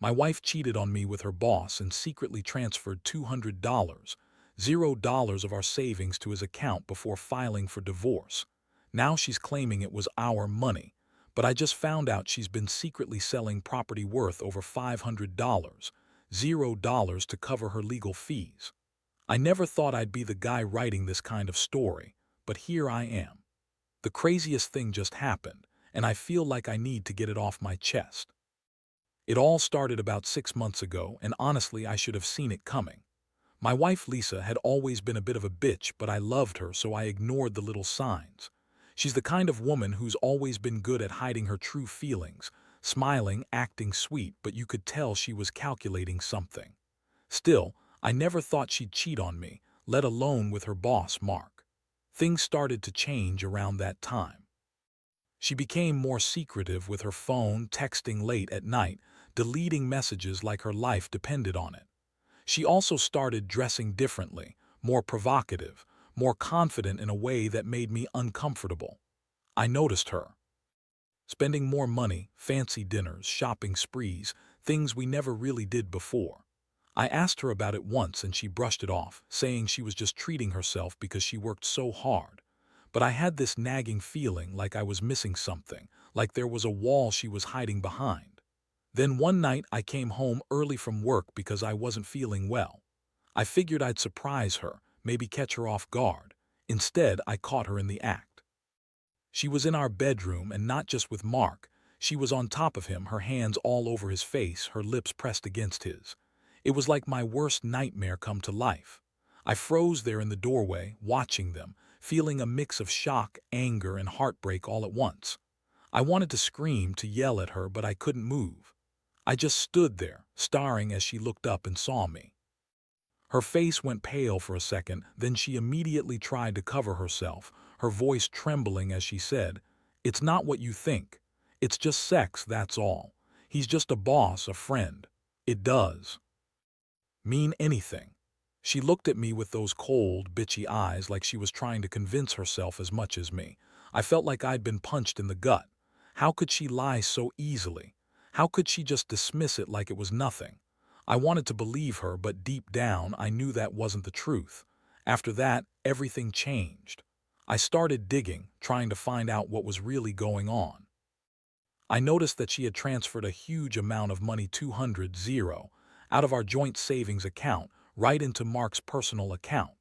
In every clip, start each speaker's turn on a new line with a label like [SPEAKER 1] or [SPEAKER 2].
[SPEAKER 1] My wife cheated on me with her boss and secretly transferred $200, $0 of our savings to his account before filing for divorce. Now she's claiming it was our money, but I just found out she's been secretly selling property worth over $500, $0 to cover her legal fees. I never thought I'd be the guy writing this kind of story, but here I am. The craziest thing just happened, and I feel like I need to get it off my chest. It all started about 6 months ago, and honestly, I should have seen it coming. My wife Lisa had always been a bit of a bitch, but I loved her, so I ignored the little signs. She's the kind of woman who's always been good at hiding her true feelings, smiling, acting sweet, but you could tell she was calculating something. Still, I never thought she'd cheat on me, let alone with her boss, Mark. Things started to change around that time. She became more secretive with her phone, texting late at night, deleting messages like her life depended on it. She also started dressing differently, more provocative, more confident in a way that made me uncomfortable. I noticed her spending more money, fancy dinners, shopping sprees, things we never really did before. I asked her about it once and she brushed it off, saying she was just treating herself because she worked so hard. But I had this nagging feeling like I was missing something, like there was a wall she was hiding behind. Then one night I came home early from work because I wasn't feeling well. I figured I'd surprise her, maybe catch her off guard. Instead, I caught her in the act. She was in our bedroom, and not just with Mark. She was on top of him, her hands all over his face, her lips pressed against his. It was like my worst nightmare come to life. I froze there in the doorway, watching them, feeling a mix of shock, anger, and heartbreak all at once. I wanted to scream, to yell at her, but I couldn't move. I just stood there, staring as she looked up and saw me. Her face went pale for a second, then she immediately tried to cover herself, her voice trembling as she said, "It's not what you think. It's just sex, that's all. He's just a boss, a friend. It does mean anything." She looked at me with those cold, bitchy eyes like she was trying to convince herself as much as me. I felt like I'd been punched in the gut. How could she lie so easily? How could she just dismiss it like it was nothing? I wanted to believe her, but deep down I knew that wasn't the truth. After that, everything changed. I started digging, trying to find out what was really going on. I noticed that she had transferred a huge amount of money, 200 out of our joint savings account, right into Mark's personal account.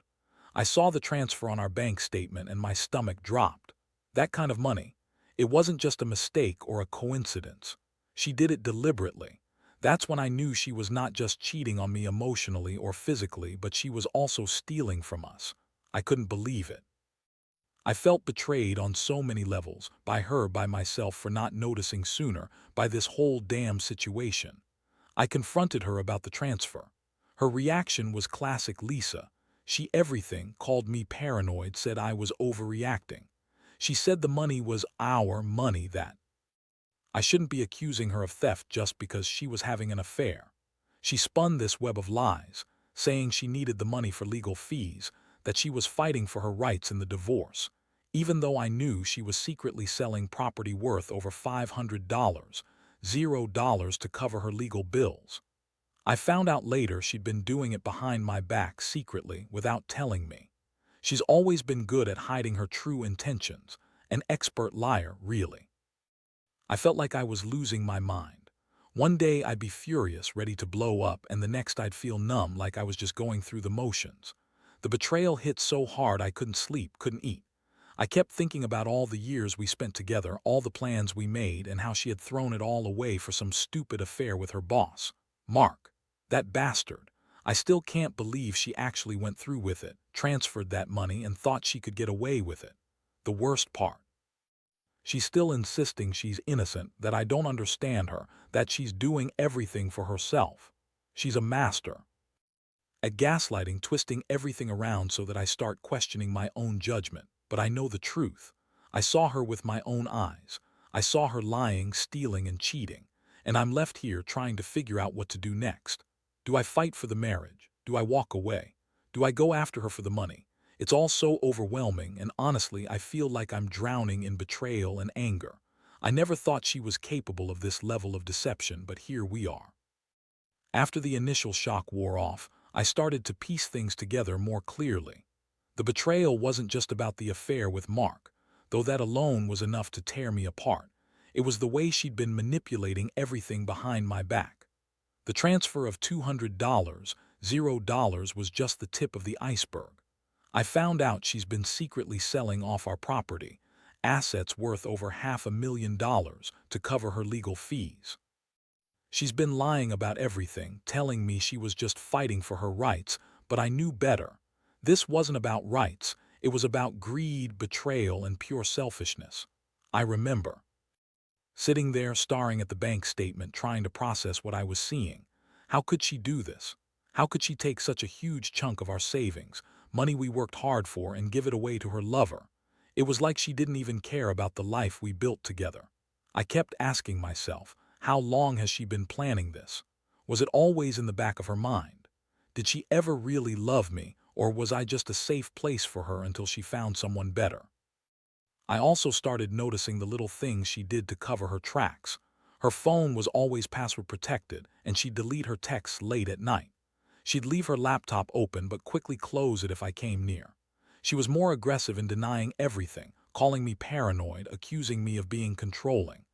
[SPEAKER 1] I saw the transfer on our bank statement and my stomach dropped. That kind of money. It wasn't just a mistake or a coincidence. She did it deliberately. That's when I knew she was not just cheating on me emotionally or physically, but she was also stealing from us. I couldn't believe it. I felt betrayed on so many levels, by her, by myself for not noticing sooner, by this whole damn situation. I confronted her about the transfer. Her reaction was classic Lisa. She everything, called me paranoid, said I was overreacting. She said the money was our money, that I shouldn't be accusing her of theft just because she was having an affair. She spun this web of lies, saying she needed the money for legal fees, that she was fighting for her rights in the divorce, even though I knew she was secretly selling property worth over $500, $0 to cover her legal bills. I found out later she'd been doing it behind my back secretly without telling me. She's always been good at hiding her true intentions, an expert liar, really. I felt like I was losing my mind. One day I'd be furious, ready to blow up, and the next I'd feel numb, like I was just going through the motions. The betrayal hit so hard I couldn't sleep, couldn't eat. I kept thinking about all the years we spent together, all the plans we made, and how she had thrown it all away for some stupid affair with her boss, Mark. That bastard. I still can't believe she actually went through with it, transferred that money, and thought she could get away with it. The worst part. She's still insisting she's innocent, that I don't understand her, that she's doing everything for herself. She's a master at gaslighting, twisting everything around so that I start questioning my own judgment. But I know the truth. I saw her with my own eyes. I saw her lying, stealing, and cheating. And I'm left here trying to figure out what to do next. Do I fight for the marriage? Do I walk away? Do I go after her for the money? It's all so overwhelming, and honestly, I feel like I'm drowning in betrayal and anger. I never thought she was capable of this level of deception, but here we are. After the initial shock wore off, I started to piece things together more clearly. The betrayal wasn't just about the affair with Mark, though that alone was enough to tear me apart. It was the way she'd been manipulating everything behind my back. The transfer of $200, $0 was just the tip of the iceberg. I found out she's been secretly selling off our property, assets worth over $500,000 to cover her legal fees. She's been lying about everything, telling me she was just fighting for her rights, but I knew better. This wasn't about rights, it was about greed, betrayal, and pure selfishness. I remember sitting there staring at the bank statement, trying to process what I was seeing. How could she do this? How could she take such a huge chunk of our savings, money we worked hard for, and give it away to her lover? It was like she didn't even care about the life we built together. I kept asking myself, how long has she been planning this? Was it always in the back of her mind? Did she ever really love me, or was I just a safe place for her until she found someone better? I also started noticing the little things she did to cover her tracks. Her phone was always password protected, and she'd delete her texts late at night. She'd leave her laptop open but quickly close it if I came near. She was more aggressive in denying everything, calling me paranoid, accusing me of being controlling.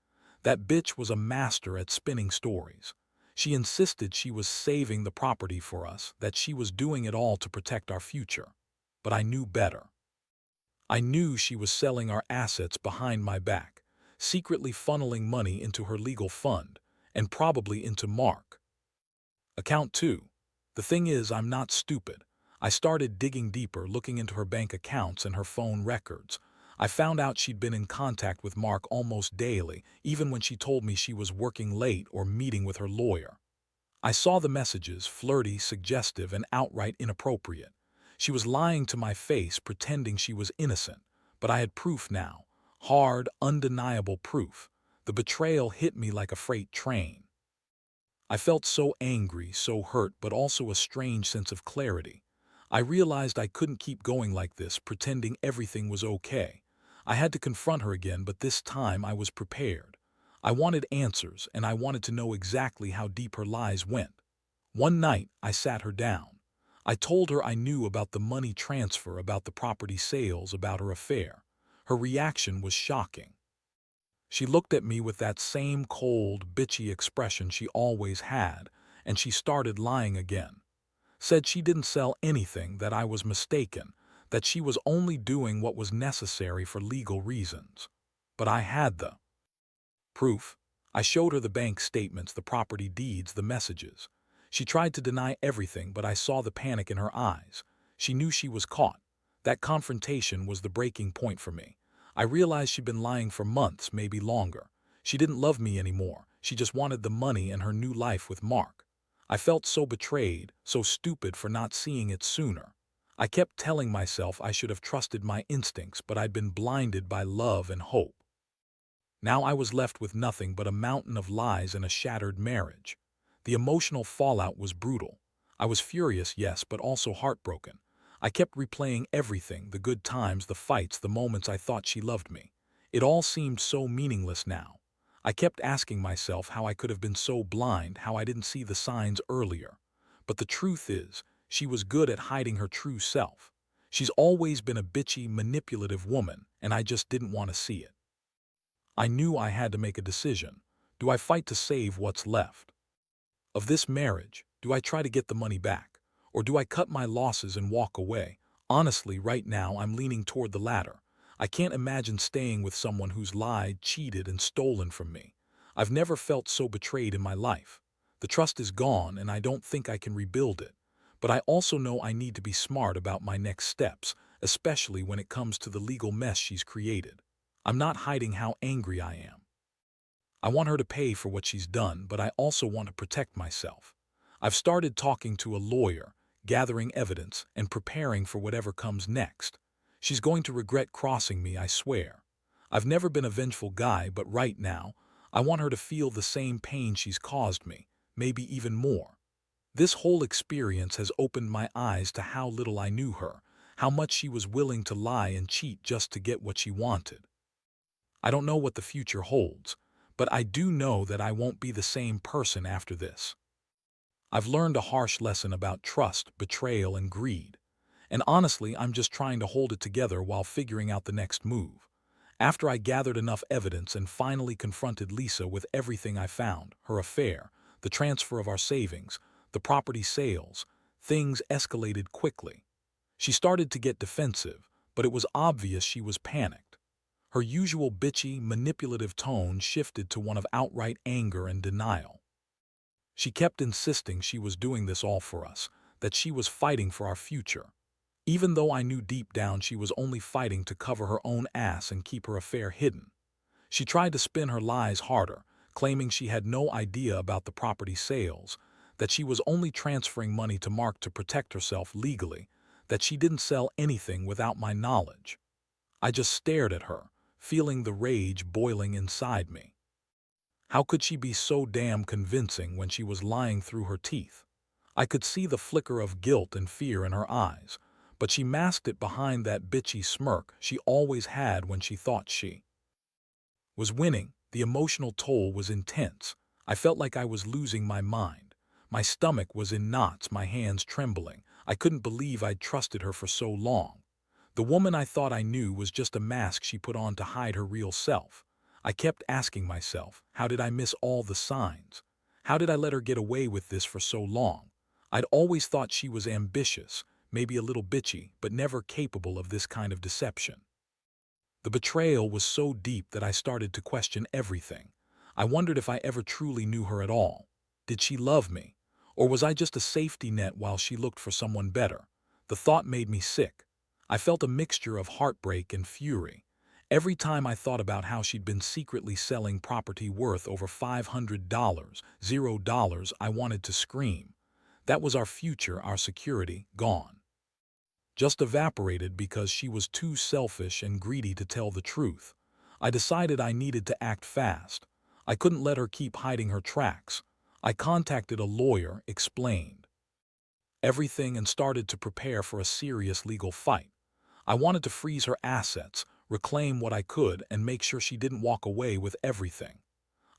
[SPEAKER 1] That bitch was a master at spinning stories. She insisted she was saving the property for us, that she was doing it all to protect our future. But I knew better. I knew she was selling our assets behind my back, secretly funneling money into her legal fund, and probably into Mark. Account 2. The thing is, I'm not stupid. I started digging deeper, looking into her bank accounts and her phone records. I found out she'd been in contact with Mark almost daily, even when she told me she was working late or meeting with her lawyer. I saw the messages, flirty, suggestive, and outright inappropriate. She was lying to my face, pretending she was innocent, but I had proof now. Hard, undeniable proof. The betrayal hit me like a freight train. I felt so angry, so hurt, but also a strange sense of clarity. I realized I couldn't keep going like this, pretending everything was okay. I had to confront her again, but this time I was prepared. I wanted answers, and I wanted to know exactly how deep her lies went. One night, I sat her down. I told her I knew about the money transfer, about the property sales, about her affair. Her reaction was shocking. She looked at me with that same cold, bitchy expression she always had, and she started lying again. Said she didn't sell anything, that I was mistaken, that she was only doing what was necessary for legal reasons. But I had the proof. I showed her the bank statements, the property deeds, the messages. She tried to deny everything, but I saw the panic in her eyes. She knew she was caught. That confrontation was the breaking point for me. I realized she'd been lying for months, maybe longer. She didn't love me anymore. She just wanted the money and her new life with Mark. I felt so betrayed, so stupid for not seeing it sooner. I kept telling myself I should have trusted my instincts, but I'd been blinded by love and hope. Now I was left with nothing but a mountain of lies and a shattered marriage. The emotional fallout was brutal. I was furious, yes, but also heartbroken. I kept replaying everything, the good times, the fights, the moments I thought she loved me. It all seemed so meaningless now. I kept asking myself how I could have been so blind, how I didn't see the signs earlier. But the truth is, she was good at hiding her true self. She's always been a bitchy, manipulative woman, and I just didn't want to see it. I knew I had to make a decision. Do I fight to save what's left of this marriage? Do I try to get the money back? Or do I cut my losses and walk away? Honestly, right now I'm leaning toward the latter. I can't imagine staying with someone who's lied, cheated, and stolen from me. I've never felt so betrayed in my life. The trust is gone, and I don't think I can rebuild it. But I also know I need to be smart about my next steps, especially when it comes to the legal mess she's created. I'm not hiding how angry I am. I want her to pay for what she's done, but I also want to protect myself. I've started talking to a lawyer, gathering evidence, and preparing for whatever comes next. She's going to regret crossing me, I swear. I've never been a vengeful guy, but right now, I want her to feel the same pain she's caused me, maybe even more. This whole experience has opened my eyes to how little I knew her, how much she was willing to lie and cheat just to get what she wanted. I don't know what the future holds, but I do know that I won't be the same person after this. I've learned a harsh lesson about trust, betrayal, and greed. And honestly, I'm just trying to hold it together while figuring out the next move. After I gathered enough evidence and finally confronted Lisa with everything I found, her affair, the transfer of our savings, the property sales, things escalated quickly. She started to get defensive, but it was obvious she was panicked. Her usual bitchy, manipulative tone shifted to one of outright anger and denial. She kept insisting she was doing this all for us, that she was fighting for our future, even though I knew deep down she was only fighting to cover her own ass and keep her affair hidden. She tried to spin her lies harder, claiming she had no idea about the property sales, that she was only transferring money to Mark to protect herself legally, that she didn't sell anything without my knowledge. I just stared at her, feeling the rage boiling inside me. How could she be so damn convincing when she was lying through her teeth? I could see the flicker of guilt and fear in her eyes, but she masked it behind that bitchy smirk she always had when she thought she was winning. The emotional toll was intense. I felt like I was losing my mind. My stomach was in knots, my hands trembling. I couldn't believe I'd trusted her for so long. The woman I thought I knew was just a mask she put on to hide her real self. I kept asking myself, how did I miss all the signs? How did I let her get away with this for so long? I'd always thought she was ambitious, maybe a little bitchy, but never capable of this kind of deception. The betrayal was so deep that I started to question everything. I wondered if I ever truly knew her at all. Did she love me? Or was I just a safety net while she looked for someone better? The thought made me sick. I felt a mixture of heartbreak and fury. Every time I thought about how she'd been secretly selling property worth over $500, $0, I wanted to scream. That was our future, our security, gone. Just evaporated because she was too selfish and greedy to tell the truth. I decided I needed to act fast. I couldn't let her keep hiding her tracks. I contacted a lawyer, explained everything, and started to prepare for a serious legal fight. I wanted to freeze her assets, reclaim what I could, and make sure she didn't walk away with everything.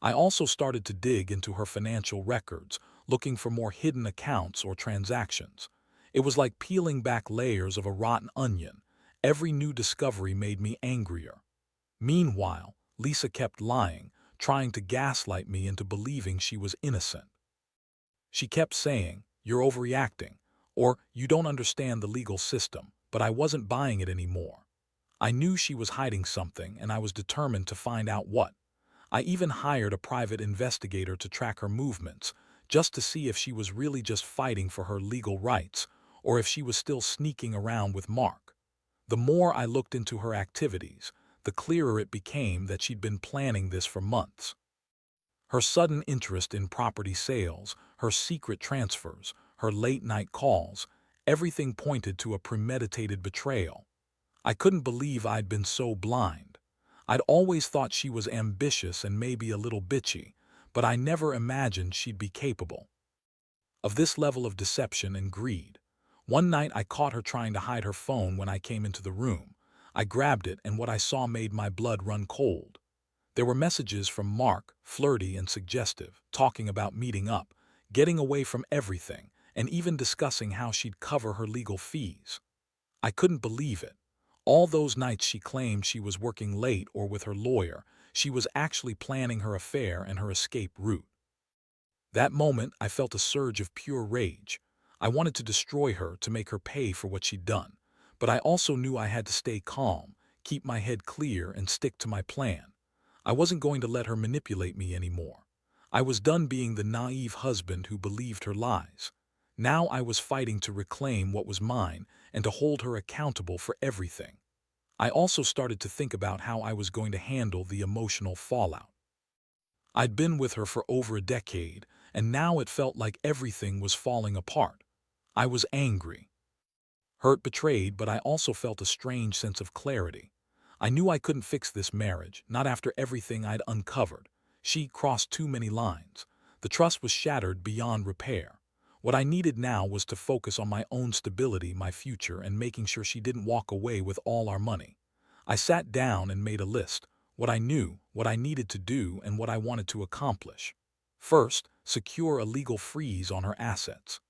[SPEAKER 1] I also started to dig into her financial records, looking for more hidden accounts or transactions. It was like peeling back layers of a rotten onion. Every new discovery made me angrier. Meanwhile, Lisa kept lying, trying to gaslight me into believing she was innocent. She kept saying, "You're overreacting," or "You don't understand the legal system," but I wasn't buying it anymore. I knew she was hiding something, and I was determined to find out what. I even hired a private investigator to track her movements, just to see if she was really just fighting for her legal rights, or if she was still sneaking around with Mark. The more I looked into her activities, the clearer it became that she'd been planning this for months. Her sudden interest in property sales, her secret transfers, her late-night calls, everything pointed to a premeditated betrayal. I couldn't believe I'd been so blind. I'd always thought she was ambitious and maybe a little bitchy, but I never imagined she'd be capable of this level of deception and greed. One night I caught her trying to hide her phone when I came into the room. I grabbed it, and what I saw made my blood run cold. There were messages from Mark, flirty and suggestive, talking about meeting up, getting away from everything, and even discussing how she'd cover her legal fees. I couldn't believe it. All those nights she claimed she was working late or with her lawyer, she was actually planning her affair and her escape route. That moment, I felt a surge of pure rage. I wanted to destroy her, to make her pay for what she'd done. But I also knew I had to stay calm, keep my head clear, and stick to my plan. I wasn't going to let her manipulate me anymore. I was done being the naive husband who believed her lies. Now I was fighting to reclaim what was mine and to hold her accountable for everything. I also started to think about how I was going to handle the emotional fallout. I'd been with her for over a decade, and now it felt like everything was falling apart. I was angry, hurt, betrayed, but I also felt a strange sense of clarity. I knew I couldn't fix this marriage, not after everything I'd uncovered. She crossed too many lines. The trust was shattered beyond repair. What I needed now was to focus on my own stability, my future, and making sure she didn't walk away with all our money. I sat down and made a list: what I knew, what I needed to do, and what I wanted to accomplish. First, secure a legal freeze on her assets.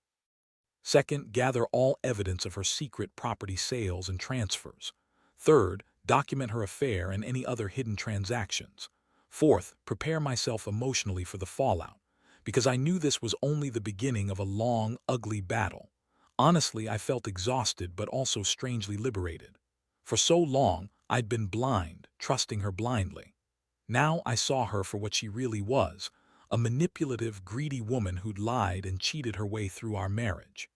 [SPEAKER 1] Second, gather all evidence of her secret property sales and transfers. Third, document her affair and any other hidden transactions. Fourth, prepare myself emotionally for the fallout, because I knew this was only the beginning of a long, ugly battle. Honestly, I felt exhausted but also strangely liberated. For so long, I'd been blind, trusting her blindly. Now I saw her for what she really was, a manipulative, greedy woman who'd lied and cheated her way through our marriage.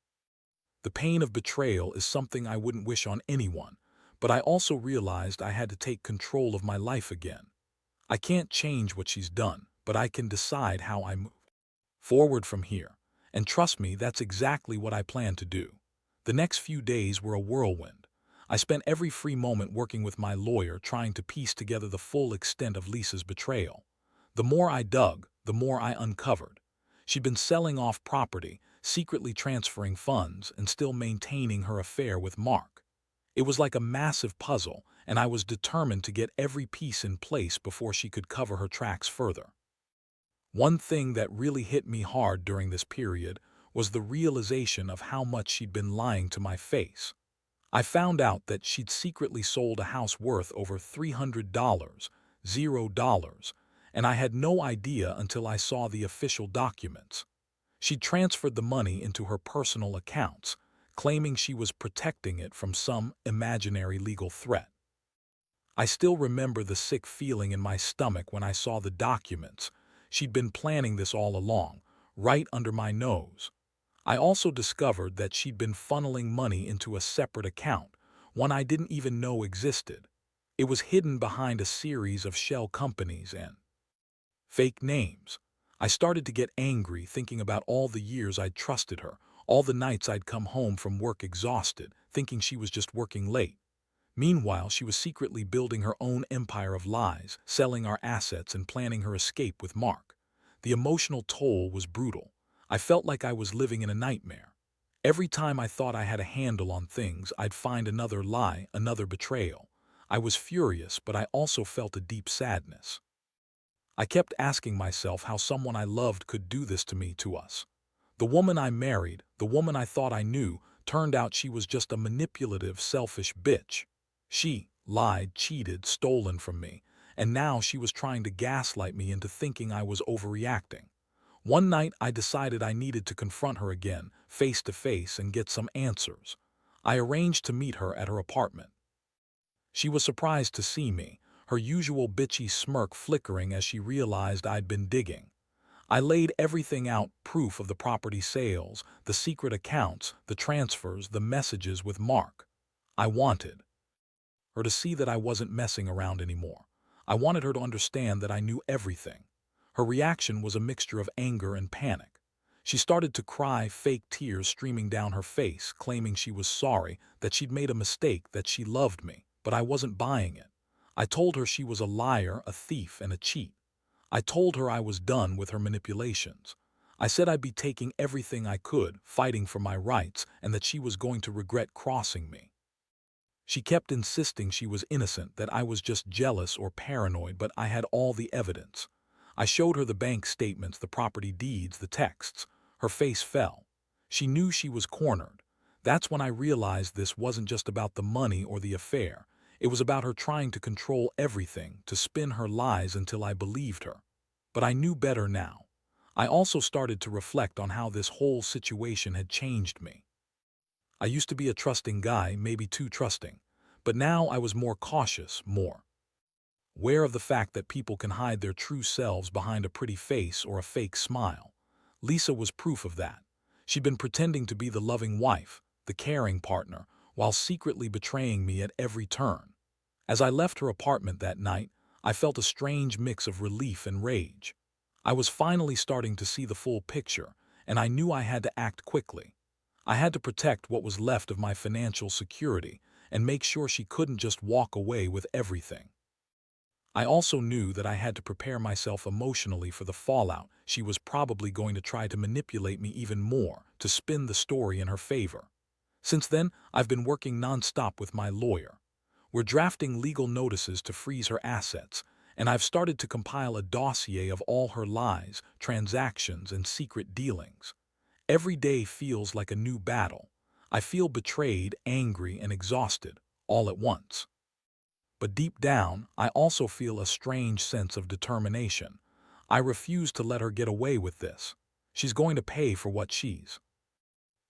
[SPEAKER 1] The pain of betrayal is something I wouldn't wish on anyone, but I also realized I had to take control of my life again. I can't change what she's done, but I can decide how I move forward from here. And trust me, that's exactly what I plan to do. The next few days were a whirlwind. I spent every free moment working with my lawyer trying to piece together the full extent of Lisa's betrayal. The more I dug, the more I uncovered. She'd been selling off property, secretly transferring funds, and still maintaining her affair with Mark. It was like a massive puzzle, and I was determined to get every piece in place before she could cover her tracks further. One thing that really hit me hard during this period was the realization of how much she'd been lying to my face. I found out that she'd secretly sold a house worth over $300, $0, and I had no idea until I saw the official documents. She'd transferred the money into her personal accounts, claiming she was protecting it from some imaginary legal threat. I still remember the sick feeling in my stomach when I saw the documents. She'd been planning this all along, right under my nose. I also discovered that she'd been funneling money into a separate account, one I didn't even know existed. It was hidden behind a series of shell companies and fake names. I started to get angry thinking about all the years I'd trusted her, all the nights I'd come home from work exhausted, thinking she was just working late. Meanwhile, she was secretly building her own empire of lies, selling our assets and planning her escape with Mark. The emotional toll was brutal. I felt like I was living in a nightmare. Every time I thought I had a handle on things, I'd find another lie, another betrayal. I was furious, but I also felt a deep sadness. I kept asking myself how someone I loved could do this to me, to us. The woman I married, the woman I thought I knew, turned out she was just a manipulative, selfish bitch. She lied, cheated, stolen from me, and now she was trying to gaslight me into thinking I was overreacting. One night I decided I needed to confront her again, face to face, and get some answers. I arranged to meet her at her apartment. She was surprised to see me, her usual bitchy smirk flickering as she realized I'd been digging. I laid everything out, proof of the property sales, the secret accounts, the transfers, the messages with Mark. I wanted her to see that I wasn't messing around anymore. I wanted her to understand that I knew everything. Her reaction was a mixture of anger and panic. She started to cry, fake tears streaming down her face, claiming she was sorry, that she'd made a mistake, that she loved me, but I wasn't buying it. I told her she was a liar, a thief, and a cheat. I told her I was done with her manipulations. I said I'd be taking everything I could, fighting for my rights, and that she was going to regret crossing me. She kept insisting she was innocent, that I was just jealous or paranoid, but I had all the evidence. I showed her the bank statements, the property deeds, the texts. Her face fell. She knew she was cornered. That's when I realized this wasn't just about the money or the affair. It was about her trying to control everything, to spin her lies until I believed her. But I knew better now. I also started to reflect on how this whole situation had changed me. I used to be a trusting guy, maybe too trusting, but now I was more cautious, more aware of the fact that people can hide their true selves behind a pretty face or a fake smile. Lisa was proof of that. She'd been pretending to be the loving wife, the caring partner, while secretly betraying me at every turn. As I left her apartment that night, I felt a strange mix of relief and rage. I was finally starting to see the full picture, and I knew I had to act quickly. I had to protect what was left of my financial security and make sure she couldn't just walk away with everything. I also knew that I had to prepare myself emotionally for the fallout. She was probably going to try to manipulate me even more, to spin the story in her favor. Since then, I've been working nonstop with my lawyer. We're drafting legal notices to freeze her assets, and I've started to compile a dossier of all her lies, transactions, and secret dealings. Every day feels like a new battle. I feel betrayed, angry, and exhausted, all at once. But deep down, I also feel a strange sense of determination. I refuse to let her get away with this. She's going to pay for what she's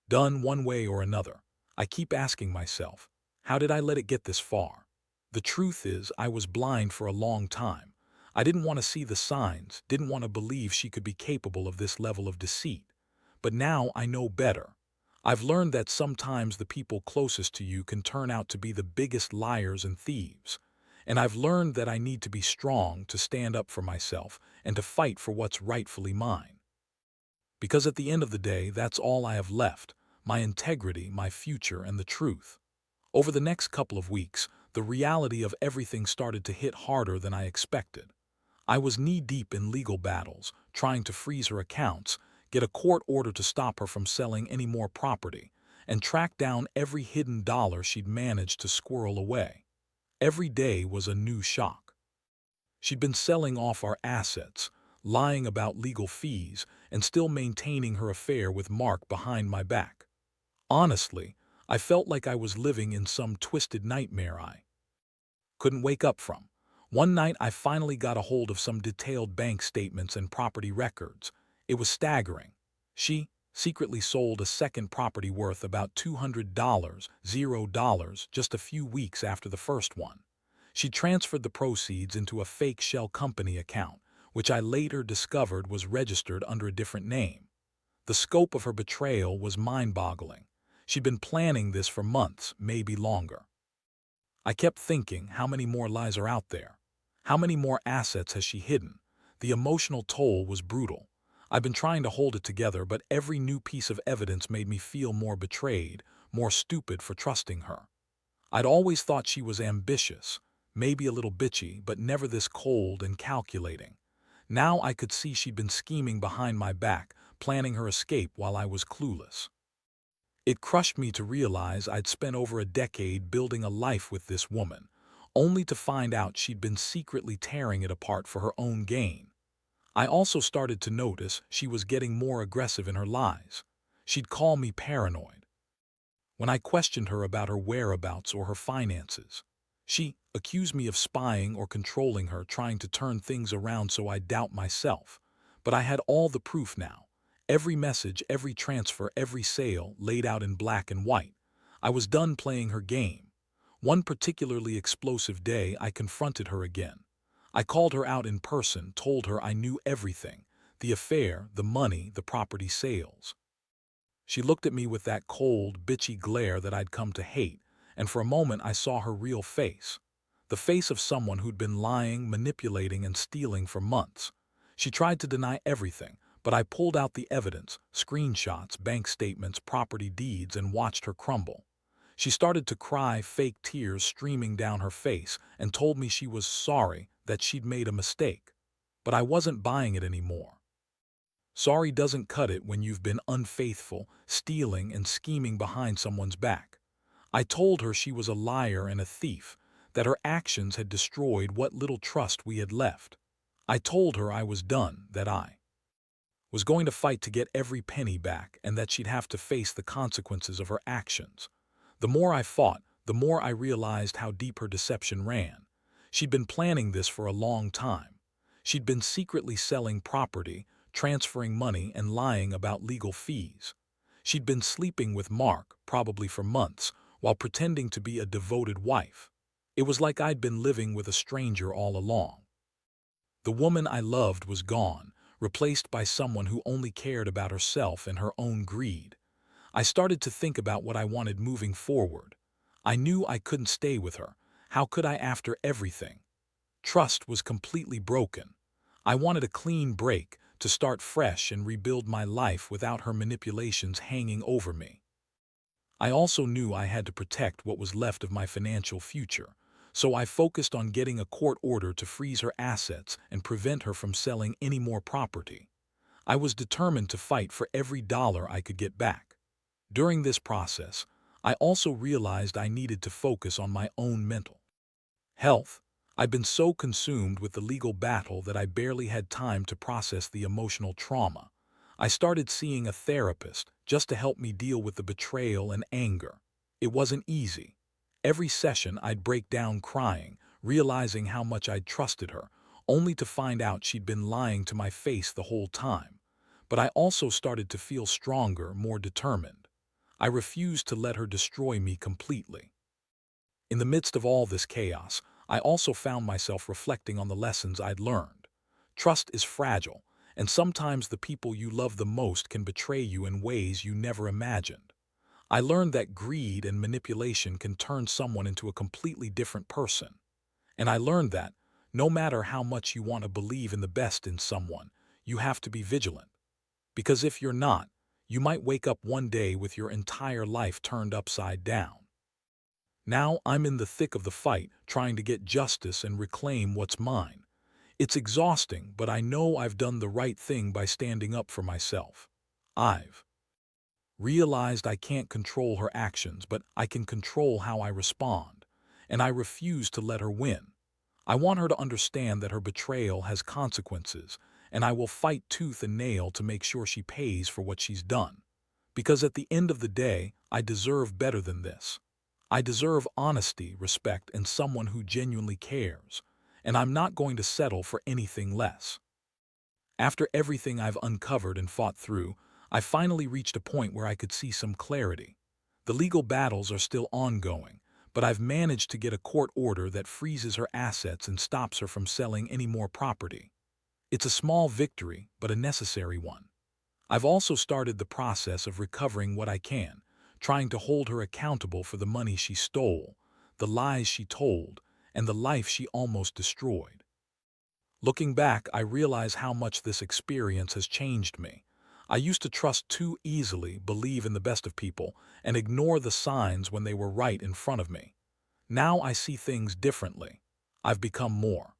[SPEAKER 1] done one way or another. I keep asking myself, how did I let it get this far? The truth is, I was blind for a long time. I didn't want to see the signs, didn't want to believe she could be capable of this level of deceit. But now I know better. I've learned that sometimes the people closest to you can turn out to be the biggest liars and thieves. And I've learned that I need to be strong to stand up for myself and to fight for what's rightfully mine. Because at the end of the day, that's all I have left: my integrity, my future, and the truth. Over the next couple of weeks, the reality of everything started to hit harder than I expected. I was knee-deep in legal battles, trying to freeze her accounts, get a court order to stop her from selling any more property, and track down every hidden dollar she'd managed to squirrel away. Every day was a new shock. She'd been selling off our assets, lying about legal fees, and still maintaining her affair with Mark behind my back. Honestly, I felt like I was living in some twisted nightmare I couldn't wake up from. One night I finally got a hold of some detailed bank statements and property records. It was staggering. She secretly sold a second property worth about $200, $0, just a few weeks after the first one. She transferred the proceeds into a fake shell company account, which I later discovered was registered under a different name. The scope of her betrayal was mind-boggling. She'd been planning this for months, maybe longer. I kept thinking, how many more lies are out there? How many more assets has she hidden? The emotional toll was brutal. I've been trying to hold it together, but every new piece of evidence made me feel more betrayed, more stupid for trusting her. I'd always thought she was ambitious, maybe a little bitchy, but never this cold and calculating. Now I could see she'd been scheming behind my back, planning her escape while I was clueless. It crushed me to realize I'd spent over a decade building a life with this woman, only to find out she'd been secretly tearing it apart for her own gain. I also started to notice she was getting more aggressive in her lies. She'd call me paranoid when I questioned her about her whereabouts or her finances. She accused me of spying or controlling her, trying to turn things around so I'd doubt myself. But I had all the proof now. Every message, every transfer, every sale laid out in black and white. I was done playing her game. One particularly explosive day, I confronted her again. I called her out in person, told her I knew everything: the affair, the money, the property sales. She looked at me with that cold, bitchy glare that I'd come to hate, and for a moment I saw her real face. The face of someone who'd been lying, manipulating, and stealing for months. She tried to deny everything, but I pulled out the evidence: screenshots, bank statements, property deeds, and watched her crumble. She started to cry, fake tears streaming down her face, and told me she was sorry, that she'd made a mistake. But I wasn't buying it anymore. Sorry doesn't cut it when you've been unfaithful, stealing, and scheming behind someone's back. I told her she was a liar and a thief, that her actions had destroyed what little trust we had left. I told her I was done, that I was going to fight to get every penny back, and that she'd have to face the consequences of her actions. The more I fought, the more I realized how deep her deception ran. She'd been planning this for a long time. She'd been secretly selling property, transferring money, and lying about legal fees. She'd been sleeping with Mark, probably for months, while pretending to be a devoted wife. It was like I'd been living with a stranger all along. The woman I loved was gone, replaced by someone who only cared about herself and her own greed. I started to think about what I wanted moving forward. I knew I couldn't stay with her. How could I after everything? Trust was completely broken. I wanted a clean break, to start fresh and rebuild my life without her manipulations hanging over me. I also knew I had to protect what was left of my financial future, so I focused on getting a court order to freeze her assets and prevent her from selling any more property. I was determined to fight for every dollar I could get back. During this process, I also realized I needed to focus on my own mental health. I'd been so consumed with the legal battle that I barely had time to process the emotional trauma. I started seeing a therapist just to help me deal with the betrayal and anger. It wasn't easy. Every session I'd break down crying, realizing how much I'd trusted her, only to find out she'd been lying to my face the whole time. But I also started to feel stronger, more determined. I refused to let her destroy me completely. In the midst of all this chaos, I also found myself reflecting on the lessons I'd learned. Trust is fragile, and sometimes the people you love the most can betray you in ways you never imagined. I learned that greed and manipulation can turn someone into a completely different person. And I learned that, no matter how much you want to believe in the best in someone, you have to be vigilant. Because if you're not, you might wake up one day with your entire life turned upside down. Now I'm in the thick of the fight, trying to get justice and reclaim what's mine. It's exhausting, but I know I've done the right thing by standing up for myself. I've realized I can't control her actions, but I can control how I respond. And I refuse to let her win. I want her to understand that her betrayal has consequences, and I will fight tooth and nail to make sure she pays for what she's done. Because at the end of the day, I deserve better than this. I deserve honesty, respect, and someone who genuinely cares, and I'm not going to settle for anything less. After everything I've uncovered and fought through, I finally reached a point where I could see some clarity. The legal battles are still ongoing, but I've managed to get a court order that freezes her assets and stops her from selling any more property. It's a small victory, but a necessary one. I've also started the process of recovering what I can, trying to hold her accountable for the money she stole, the lies she told, and the life she almost destroyed. Looking back, I realize how much this experience has changed me. I used to trust too easily, believe in the best of people, and ignore the signs when they were right in front of me. Now I see things differently. I've become more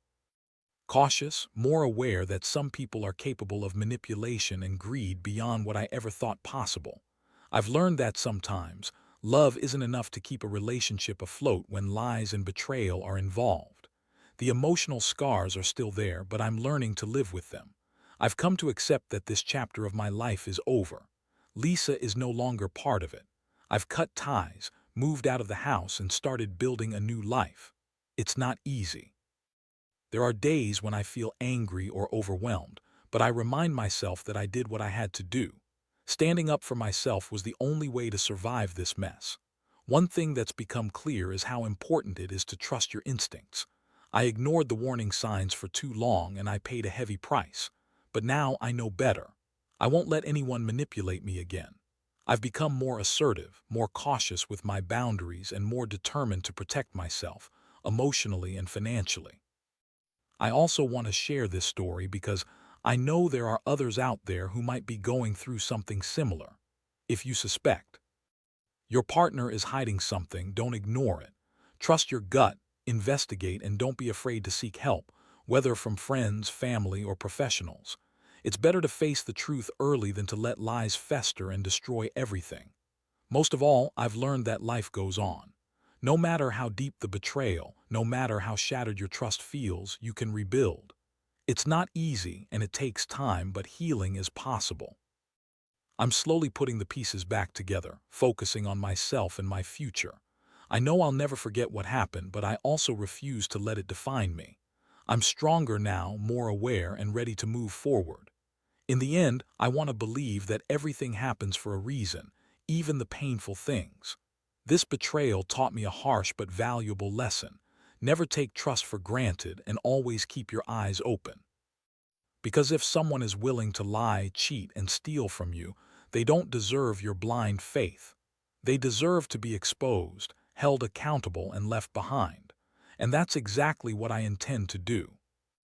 [SPEAKER 1] cautious, more aware that some people are capable of manipulation and greed beyond what I ever thought possible. I've learned that sometimes love isn't enough to keep a relationship afloat when lies and betrayal are involved. The emotional scars are still there, but I'm learning to live with them. I've come to accept that this chapter of my life is over. Lisa is no longer part of it. I've cut ties, moved out of the house, and started building a new life. It's not easy. There are days when I feel angry or overwhelmed, but I remind myself that I did what I had to do. Standing up for myself was the only way to survive this mess. One thing that's become clear is how important it is to trust your instincts. I ignored the warning signs for too long and I paid a heavy price. But now I know better. I won't let anyone manipulate me again. I've become more assertive, more cautious with my boundaries, and more determined to protect myself, emotionally and financially. I also want to share this story because I know there are others out there who might be going through something similar. If you suspect your partner is hiding something, don't ignore it. Trust your gut, investigate, and don't be afraid to seek help, whether from friends, family, or professionals. It's better to face the truth early than to let lies fester and destroy everything. Most of all, I've learned that life goes on. No matter how deep the betrayal, no matter how shattered your trust feels, you can rebuild. It's not easy and it takes time, but healing is possible. I'm slowly putting the pieces back together, focusing on myself and my future. I know I'll never forget what happened, but I also refuse to let it define me. I'm stronger now, more aware, and ready to move forward. In the end, I want to believe that everything happens for a reason, even the painful things. This betrayal taught me a harsh but valuable lesson. Never take trust for granted and always keep your eyes open. Because if someone is willing to lie, cheat, and steal from you, they don't deserve your blind faith. They deserve to be exposed, held accountable, and left behind. And that's exactly what I intend to do.